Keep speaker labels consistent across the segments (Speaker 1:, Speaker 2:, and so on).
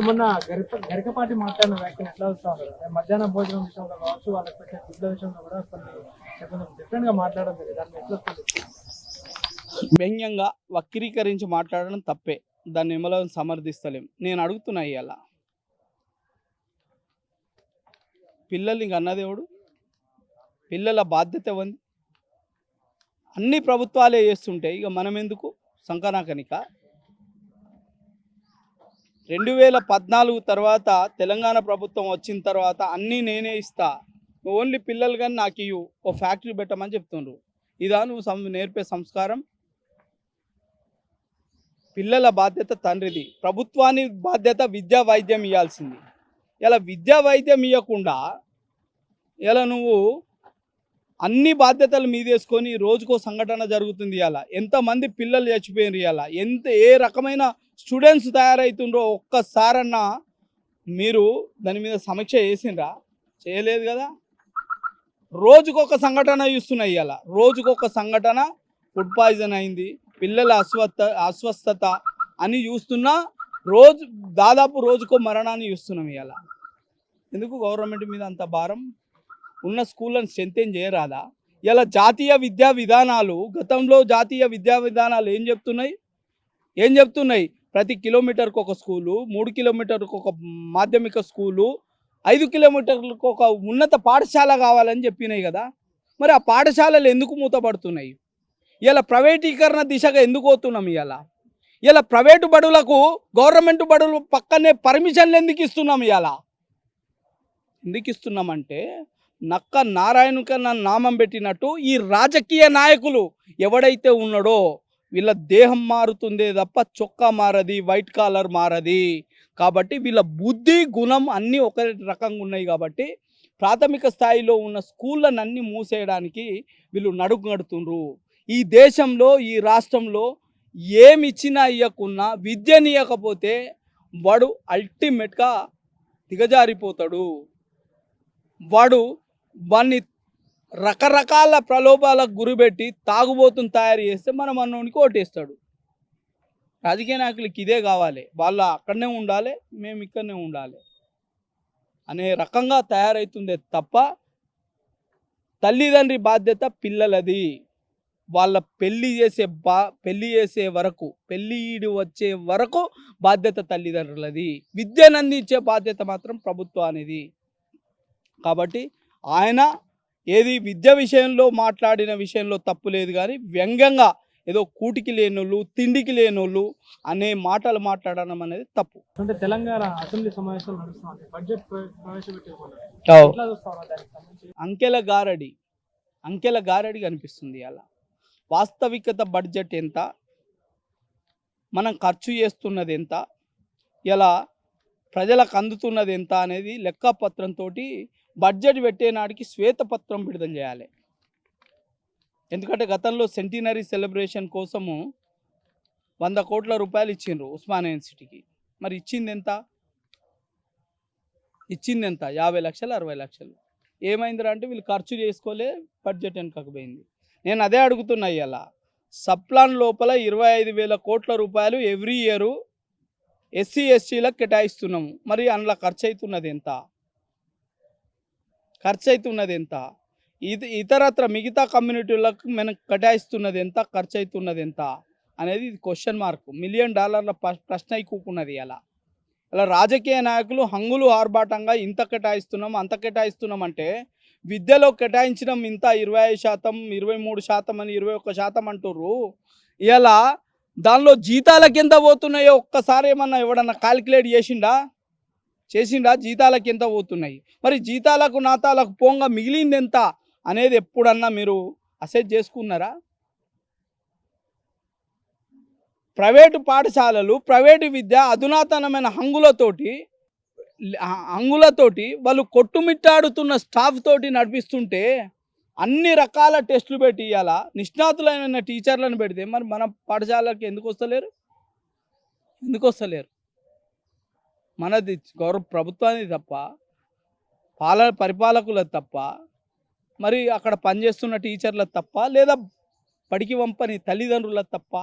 Speaker 1: మొన్న గరికపాటి మాట్లాడిన వ్యాఖ్యలు ఎట్లా వస్తా ఉన్నారు అంటే మధ్యాహ్న భోజనం విషయంలో కావచ్చు, వాళ్ళకి పెట్టే ఫుడ్ల విషయంలో కూడా కొన్ని కొంచెం డిఫరెంట్ గా మాట్లాడడం జరిగింది. దాన్ని ఎట్లా వస్తుంది?
Speaker 2: వ్యంగ్యంగా వక్రీకరించి మాట్లాడడం తప్పే. దాన్ని ఎమలం సమర్థిస్తలేం. నేను అడుగుతున్నా ఇవాళ పిల్లల్ని అన్నదేవుడు, పిల్లల బాధ్యత ఉంది. అన్ని ప్రభుత్వాలే చేస్తుంటే ఇక మనం ఎందుకు సంకనాకనిక? 2014 తర్వాత తెలంగాణ ప్రభుత్వం వచ్చిన తర్వాత అన్నీ నేనే ఇస్తా, ఓన్లీ పిల్లలు కానీ నాకు ఇవ్వు, ఓ ఫ్యాక్టరీ పెట్టమని చెప్తుండ్రు. ఇదా నువ్వు నేర్పే సంస్కారం? పిల్లల బాధ్యత తండ్రిది, ప్రభుత్వాన్ని బాధ్యత విద్యా వైద్యం ఇవ్వాల్సింది. ఇలా విద్యా వైద్యం ఇవ్వకుండా ఇలా నువ్వు అన్ని బాధ్యతలు మీదేసుకొని రోజుకో సంఘటన జరుగుతుంది. ఇలా ఎంతమంది పిల్లలు చచ్చిపోయినారు, ఇలా ఏ రకమైన స్టూడెంట్స్ తయారవుతుండ్రో ఒక్కసారన్నా మీరు దాని మీద సమీక్ష చేసిండ్రా? చేయలేదు కదా. రోజుకొక సంఘటన చూస్తున్నాయి. ఇలా రోజుకొక సంఘటన, ఫుడ్ పాయిజన్ అయింది, పిల్లల అస్వస్థత అని చూస్తున్నా, దాదాపు రోజుకో మరణాన్ని చూస్తున్నాం. ఇలా ఎందుకు గవర్నమెంట్ మీద అంత భారం? ఉన్న స్కూళ్ళను స్ట్రెంథెన్ చేయరాదా? ఇలా జాతీయ విద్యా విధానాలు, గతంలో జాతీయ విద్యా విధానాలు ఏం చెప్తున్నాయి? ప్రతి కిలోమీటర్కి ఒక స్కూలు, 3 కిలోమీటర్లకు ఒక మాధ్యమిక స్కూలు, 5 కిలోమీటర్లకు ఒక ఉన్నత పాఠశాల కావాలని చెప్పినాయి కదా. మరి ఆ పాఠశాలలు ఎందుకు మూతపడుతున్నాయి? ఇలా ప్రైవేటీకరణ దిశగా ఎందుకు పోతున్నాం? ఇలా ప్రైవేటు బడులకు గవర్నమెంట్ బడులు పక్కనే పర్మిషన్లు ఎందుకు ఇస్తున్నాం? ఎందుకు ఇస్తున్నామంటే నక్క నారాయణకన్నా నామం పెట్టినట్టు ఈ రాజకీయ నాయకులు ఎవడైతే ఉన్నాడో వీళ్ళ దేహం మారుతుందే తప్ప చొక్కా మారది, వైట్ కాలర్ మారది. కాబట్టి వీళ్ళ బుద్ధి గుణం అన్నీ ఒక రకంగా ఉన్నాయి. కాబట్టి ప్రాథమిక స్థాయిలో ఉన్న స్కూళ్ళను అన్నీ మూసేయడానికి వీళ్ళు నడుతుండ్రు. ఈ దేశంలో, ఈ రాష్ట్రంలో ఏమి ఇచ్చినా ఇవ్వకున్నా విద్యని ఇవ్వకపోతే వాడు అల్టిమేట్గా దిగజారిపోతాడు. వాడిని రకరకాల ప్రలోభాలకు గురిపెట్టి తాగుబోతుని తయారు చేస్తే మనం అన్నోనికి ఓటేస్తాడు. రాజకీయ నాయకులకి ఇదే కావాలి, వాళ్ళు అక్కడనే ఉండాలి, మేము ఇక్కడనే ఉండాలి అనే రకంగా తయారవుతుందే తప్ప తల్లిదండ్రి బాధ్యత పిల్లలది. వాళ్ళ పెళ్ళి చేసే వరకు, పెళ్ళి ఈడు వచ్చే వరకు బాధ్యత తల్లిదండ్రులది. విద్యను అందించే బాధ్యత మాత్రం ప్రభుత్వానిది. కాబట్టి ఆయన విద్య విషయంలో మాట్లాడిన విషయంలో తప్పు లేదు, కానీ వ్యంగ్యంగా ఏదో కూటికి లేనోళ్ళు, తిండికి లేనోళ్ళు అనే మాటలు మాట్లాడడం అనేది తప్పు.
Speaker 1: అంటే తెలంగాణ అసెంబ్లీ సమావేశాలు నడుస్తున్నాయి, బడ్జెట్ ప్రవేశపెట్టారు.
Speaker 2: అంకెల గారడి కనిపిస్తుంది. అలా వాస్తవికత బడ్జెట్ ఎంత, మనం ఖర్చు చేస్తున్నది ఎంత, ఇలా ప్రజలకు అందుతున్నది ఎంత అనేది లెక్కపత్రంతో బడ్జెట్ పెట్టే నాటికి శ్వేతపత్రం విడుదల చేయాలి. ఎందుకంటే గతంలో సెంటినరీ సెలబ్రేషన్ కోసము 100 కోట్ల రూపాయలు ఇచ్చిండ్రు ఉస్మానియా యూనివర్సిటీకి. మరి ఇచ్చింది ఎంత? 50 లక్షలు, 60 లక్షలు. ఏమైందిరా అంటే వీళ్ళు ఖర్చు చేసుకోలే, బడ్జెట్ వెనకపోయింది. నేను అదే అడుగుతున్నా. ఇలా సప్లాన్ లోపల 25,000 కోట్ల రూపాయలు ఎవ్రీ ఇయర్ ఎస్సీ ఎస్టీలకు కేటాయిస్తున్నాము. మరి అందులో ఖర్చు అవుతున్నది ఎంత? ఇతరత్ర మిగతా కమ్యూనిటీలకు మనం కేటాయిస్తున్నది ఎంత, ఖర్చు అవుతున్నది ఎంత అనేది క్వశ్చన్ మార్క్, $1 మిలియన్ ప్రశ్న కూకున్నది. అలా రాజకీయ నాయకులు హంగులు ఆర్భాటంగా ఇంత కేటాయిస్తున్నాం, అంత కేటాయిస్తున్నాం అంటే విద్యలో కేటాయించడం ఇంత 25%, 23% అని 21% అంటుర్రు. ఇలా దానిలో జీతాలకు ఎంత పోతున్నాయో ఒక్కసారి ఏమన్నా ఎవడన్నా క్యాలిక్యులేట్ చేసిండా? జీతాలకు ఎంత పోతున్నాయి, మరి జీతాలకు నాతాలకు పోంగా మిగిలింది ఎంత అనేది ఎప్పుడన్నా మీరు అసెస్ చేసుకున్నారా? ప్రైవేటు పాఠశాలలు, ప్రైవేటు విద్య అధునాతనమైన హంగులతోటి వాళ్ళు కొట్టుమిట్టాడుతున్న స్టాఫ్ తోటి నడిపిస్తుంటే అన్ని రకాల టెస్టులు పెట్టి ఇవ్వాలా నిష్ణాతులైన టీచర్లను పెడితే మరి మన పాఠశాలకి ఎందుకు వస్తలేరు? మనది ప్రభుత్వానికి తప్ప, పరిపాలకులకు తప్ప, మరి అక్కడ పనిచేస్తున్న టీచర్లకు తప్ప, లేదా బడికి పంపని తల్లిదండ్రులకు తప్ప?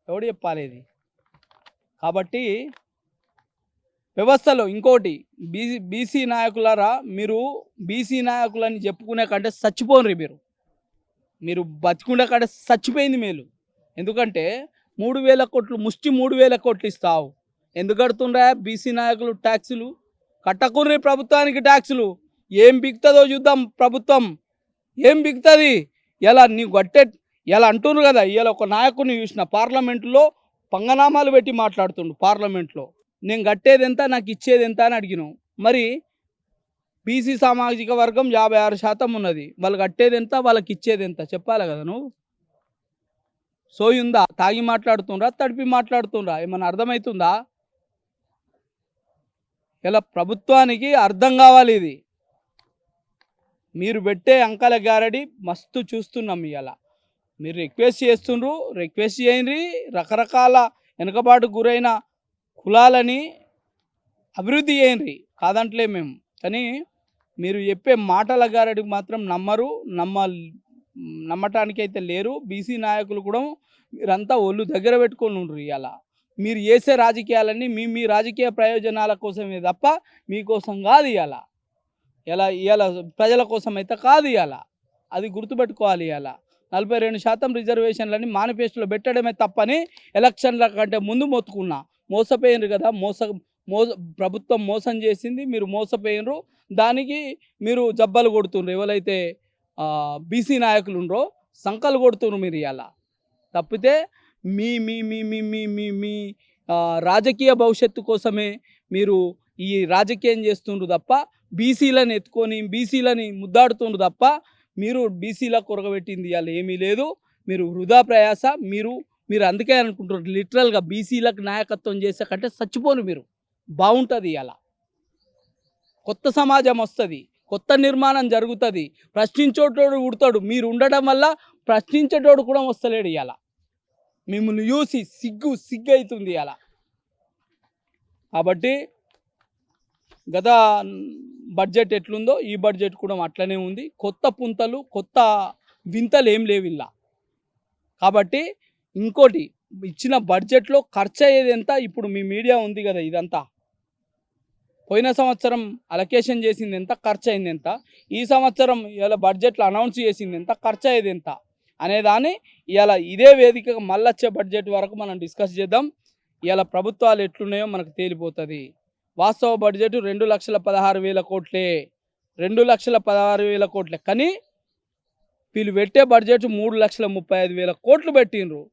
Speaker 2: ఎవడు చెప్పాలి ఇది? కాబట్టి వ్యవస్థలో ఇంకోటి బీసీ నాయకులారా, మీరు బీసీ నాయకులని చెప్పుకునే కంటే చచ్చిపోండి. మీరు బతికుండే కంటే చచ్చిపోయింది మేలు. ఎందుకంటే 3,000 కోట్లు ముష్టి 3,000 కోట్లు ఇస్తావు. ఎందుకు కడుతుండ్రా బీసీ నాయకులు ట్యాక్సులు? కట్టకుర్రి ప్రభుత్వానికి ట్యాక్సులు. ఏం బిగుతుందో చూద్దాం ప్రభుత్వం, ఏం బిగుతుంది. ఇలా నీవు గట్టే ఇలా అంటున్నారు కదా. ఇలా ఒక నాయకుడిని చూసిన పార్లమెంట్లో పంగనామాలు పెట్టి మాట్లాడుతుండు. పార్లమెంట్లో నేను కట్టేది ఎంత, నాకు ఇచ్చేది ఎంత అని అడిగినావు. మరి బీసీ సామాజిక వర్గం 56% ఉన్నది. వాళ్ళు కట్టేది ఎంత, వాళ్ళకి ఇచ్చేది ఎంత చెప్పాలి కదా నువ్వు. సోయుందా? తాగి మాట్లాడుతుండ్రా, తడిపి మాట్లాడుతుండ్రా? ఏమన్నా అర్థమవుతుందా? ఇలా ప్రభుత్వానికి అర్థం కావాలి. ఇది మీరు పెట్టే అంకాల గారడి మస్తు చూస్తున్నాం. ఇలా మీరు రిక్వెస్ట్ చేస్తుండ్రు, రిక్వెస్ట్ చేయండి. రకరకాల వెనుకబాటు గురైన కులాలని అభివృద్ధి చేయండి, కాదంటలే మేము. కానీ మీరు చెప్పే మాటల గారడికి మాత్రం నమ్మటానికి అయితే లేరు. బీసీ నాయకులు కూడా మీరంతా ఒళ్ళు దగ్గర పెట్టుకొని ఉండ్రు. ఇలా మీరు చేసే రాజకీయాలన్నీ మీ రాజకీయ ప్రయోజనాల కోసమే తప్ప మీకోసం కాదు. ఇలా ప్రజల కోసం అయితే కాదు. అది గుర్తుపెట్టుకోవాలి. 42% రిజర్వేషన్లని మేనిఫెస్టోలో పెట్టడమే తప్పని ఎలక్షన్ల కంటే ముందు మొత్తుకున్నా. మోసపోయినరు కదా, ప్రభుత్వం మోసం చేసింది, మీరు మోసపోయినరు. దానికి మీరు జబ్బలు కొడుతుండ్రు. ఎవరైతే బీసీ నాయకులు ఉండరో సంకలు కొడుతుండ్రు మీరు. తప్పితే మీ మీ మీ మీ మీ మీ మీ రాజకీయ భవిష్యత్తు కోసమే మీరు ఈ రాజకీయం చేస్తుండ్రు తప్ప, బీసీలను ఎత్తుకొని బీసీలని ముద్దాడుతుండ్రు తప్ప, మీరు బీసీల కొరగబెట్టింది ఏమీ లేదు. మీరు వృధా ప్రయాస. మీరు అందుకే అనుకుంటున్నారు లిటరల్గా బీసీలకు నాయకత్వం చేసే కంటే చచ్చిపోను మీరు. బాగుంటుంది. కొత్త సమాజం వస్తుంది, కొత్త నిర్మాణం జరుగుతుంది. ప్రశ్నించేటోడు ఉడతాడు. మీరు ఉండడం వల్ల ప్రశ్నించేటోడు కూడా వస్తలేడు. మిమ్మల్ని చూసి సిగ్గు అవుతుంది. కాబట్టి గత బడ్జెట్ ఎట్లుందో ఈ బడ్జెట్ కూడా అట్లనే ఉంది. కొత్త పుంతలు, కొత్త వింతలు ఏం లేవు ఇలా. కాబట్టి ఇంకోటి, ఇచ్చిన బడ్జెట్లో ఖర్చు అయ్యేది ఎంత, ఇప్పుడు మీ మీడియా ఉంది కదా, ఇదంతా పోయిన సంవత్సరం అలొకేషన్ చేసింది ఎంత, ఖర్చు అయింది ఎంత, ఈ సంవత్సరం ఇలా బడ్జెట్లో అనౌన్స్ చేసింది ఎంత, ఖర్చు అయ్యేది ఎంత అనేదాన్ని ఇలా ఇదే వేదికగా మళ్ళొచ్చే బడ్జెట్ వరకు మనం డిస్కస్ చేద్దాం. ఇలా ప్రభుత్వాలు ఎట్లున్నాయో మనకు తేలిపోతుంది. వాస్తవ బడ్జెట్ 2,16,000 కోట్లే, 2,16,000 కోట్లే. కానీ వీళ్ళు పెట్టే బడ్జెట్ 3,35,000 కోట్లు పెట్టిండ్రు.